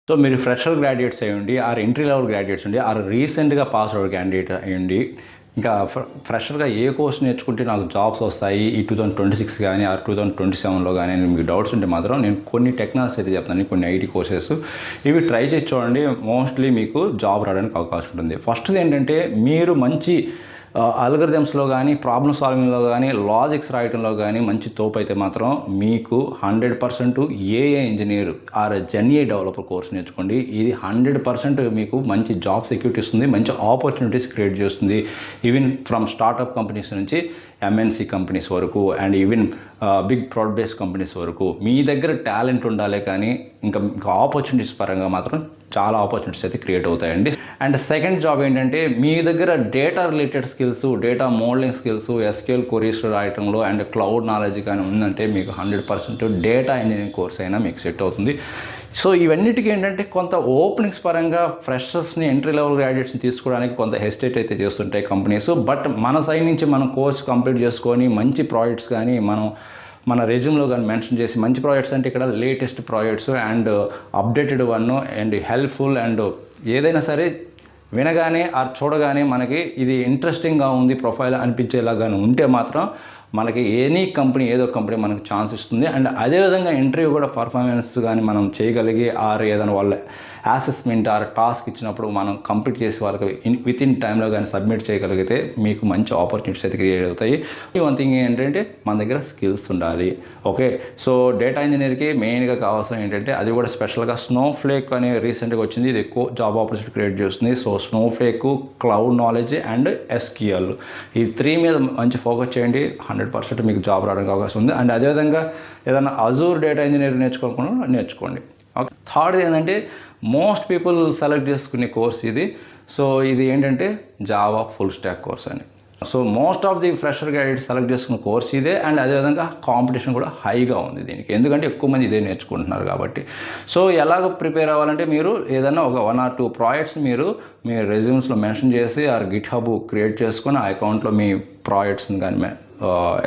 So మీరు fresher graduates అయ్యండి, are entry level graduates ఉండి, ఆర్ రీసెంట్గా పాస్ అవుట్ క్యాండిడేట్ అయ్యండి, ఇంకా ఫ్రెషర్గా ఏ కోర్స్ నేర్చుకుంటే నాకు జాబ్స్ వస్తాయి ఈ 2026 కానీ ఆర్ 2027లో కానీ మీకు డౌట్స్ ఉంటే మాత్రం నేను కొన్ని టెక్నాలజీస్ అయితే చెప్తాను, కొన్ని ఐటీ కోర్సెస్ ఇవి ట్రై చేసి చూడండి. మోస్ట్లీ మీకు జాబ్ రావడానికి అవకాశం ఉంటుంది. ఫస్ట్ది ఏంటంటే మీరు మంచి అల్గరిథమ్స్లో కానీ ప్రాబ్లమ్ సాల్వింగ్లో కానీ లాజిక్స్ రాయటంలో కానీ మంచి తోపు అయితే మాత్రం మీకు 100% AI engineer or GenAI developer course నేర్చుకోండి. ఇది 100% మీకు మంచి జాబ్ సెక్యూరిటీ ఇస్తుంది, మంచి ఆపర్చునిటీస్ క్రియేట్ చేస్తుంది. ఈవెన్ ఫ్రమ్ స్టార్టప్ కంపెనీస్ నుంచి ఎంఎన్సి కంపెనీస్ వరకు and even big product based companies వరకు మీ దగ్గర టాలెంట్ ఉండాలి, కానీ ఇంకా ఆపర్చునిటీస్ పరంగా మాత్రం చాలా ఆపర్చునిటీస్ అయితే క్రియేట్ అవుతాయండి. అండ్ సెకండ్ జాబ్ ఏంటంటే మీ దగ్గర data related skills, data modelling skills, SQL queries రాయటంలో అండ్ క్లౌడ్ నాలెడ్జ్ కానీ ఉందంటే మీకు 100% డేటా ఇంజనీరింగ్ కోర్స్ అయినా మీకు సెట్ అవుతుంది. సో ఇవన్నిటికీ ఏంటంటే కొంత ఓపెనింగ్స్ పరంగా ఫ్రెషర్స్ని ఎంట్రీ లెవెల్ గ్రాడ్యుయేట్స్ని తీసుకోవడానికి కొంత హెసిటేట్ అయితే చేస్తుంటాయి కంపెనీస్. బట్ మన సైడ్ నుంచి మనం కోర్స్ కంప్లీట్ చేసుకొని మంచి ప్రాజెక్ట్స్ కానీ మన రెజ్యూమ్లో కానీ మెన్షన్ చేసి మంచి ప్రాజెక్ట్స్ అంటే ఇక్కడ latest projects and updated one and helpful and ఏదైనా సరే వినగానే ఆర్ చూడగానే మనకి ఇది ఇంట్రెస్టింగ్గా ఉంది ప్రొఫైల్ అనిపించేలాగానే ఉంటే మాత్రం మనకి ఏదో కంపెనీ మనకు ఛాన్స్ ఇస్తుంది. అండ్ అదేవిధంగా ఇంటర్వ్యూ కూడా పర్ఫార్మెన్స్ కానీ మనం చేయగలిగి ఆర్ ఏదైనా వాళ్ళ అసెస్మెంట్ ఆర్ టాస్క్ ఇచ్చినప్పుడు మనం కంప్లీట్ చేసి వాళ్ళకి విత్ ఇన్ టైంలో కానీ సబ్మిట్ చేయగలిగితే మీకు మంచి ఆపర్చునిటీస్ అయితే క్రియేట్ అవుతాయి. వన్ థింగ్ ఏంటంటే మన దగ్గర స్కిల్స్ ఉండాలి. ఓకే, సో డేటా ఇంజనీర్కి మెయిన్గా కావాల్సిన ఏంటంటే అది కూడా స్పెషల్గా స్నోఫ్లేక్ అనే రీసెంట్గా వచ్చింది, ఇది ఎక్కువ జాబ్ ఆపర్చునిటీ క్రియేట్ చేస్తుంది. So Snowflake, cloud knowledge and SQL ఈ 3 మీద మంచి ఫోకస్ చేయండి, 100% మీకు జాబ్ రావడానికి అవకాశం ఉంది. అండ్ అదేవిధంగా ఏదైనా అజూర్ డేటా ఇంజనీర్ నేర్చుకోండి. ఓకే, థర్డ్ ఏంటంటే మోస్ట్ పీపుల్ సెలెక్ట్ చేసుకునే కోర్స్ ఇది. సో ఇది ఏంటంటే జావా ఫుల్ స్టాక్ కోర్స్ అని. So most of the fresher graduates select చేసుకున్న కోర్స్ ఇదే. అండ్ అదేవిధంగా కాంపిటీషన్ కూడా హైగా ఉంది దీనికి, ఎందుకంటే ఎక్కువ మంది ఇదే నేర్చుకుంటున్నారు కాబట్టి. సో ఎలాగ ప్రిపేర్ అవ్వాలంటే మీరు ఏదైనా ఒక 1 or 2 ప్రాజెక్ట్స్ మీ రెజ్యూమ్స్లో మెన్షన్ చేసి ఆర్ గిట్ హబ్ క్రియేట్ చేసుకొని ఆ అకౌంట్లో మీ ప్రాజెక్ట్స్ని కానీ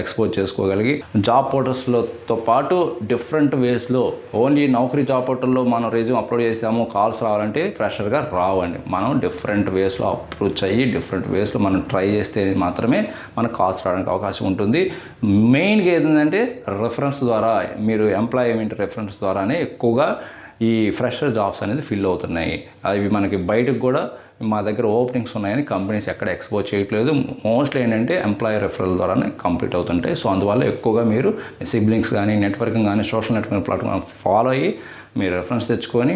ఎక్స్పోజ్ చేసుకోగలిగి జాబ్ పోర్టల్స్తో పాటు డిఫరెంట్ వేస్లో ఓన్లీ నౌకరీ జాబ్ పోర్టల్లో మనం రెజ్యూమ్ అప్లోడ్ చేసాము కాల్స్ రావాలంటే ఫ్రెషర్గా రావండి. మనం డిఫరెంట్ వేస్లో అప్రోచ్ అయ్యి డిఫరెంట్ వేస్లో మనం ట్రై చేస్తే మాత్రమే మనకు కాల్స్ రావడానికి అవకాశం ఉంటుంది. మెయిన్గా ఏంటంటే రెఫరెన్స్ ద్వారా, మీరు ఎంప్లాయ్మెంట్ రెఫరెన్స్ ద్వారానే ఎక్కువగా ఈ ఫ్రెషర్ జాబ్స్ అనేది ఫిల్ అవుతున్నాయి. అవి మనకి బయటకు కూడా మా దగ్గర ఓపెనింగ్స్ ఉన్నాయని కంపెనీస్ ఎక్కడ ఎక్స్పోజ్ చేయట్లేదు. మోస్ట్లీ ఏంటంటే ఎంప్లాయీ రెఫరల్ ద్వారానే కంప్లీట్ అవుతుంటాయి. సో అందువల్ల ఎక్కువగా మీరు సిబ్లింగ్స్ కానీ నెట్వర్కింగ్ కానీ సోషల్ నెట్వర్కింగ్ ప్లాట్ఫామ్ ఫాలో అయ్యి మీరు రెఫరెన్స్ తెచ్చుకొని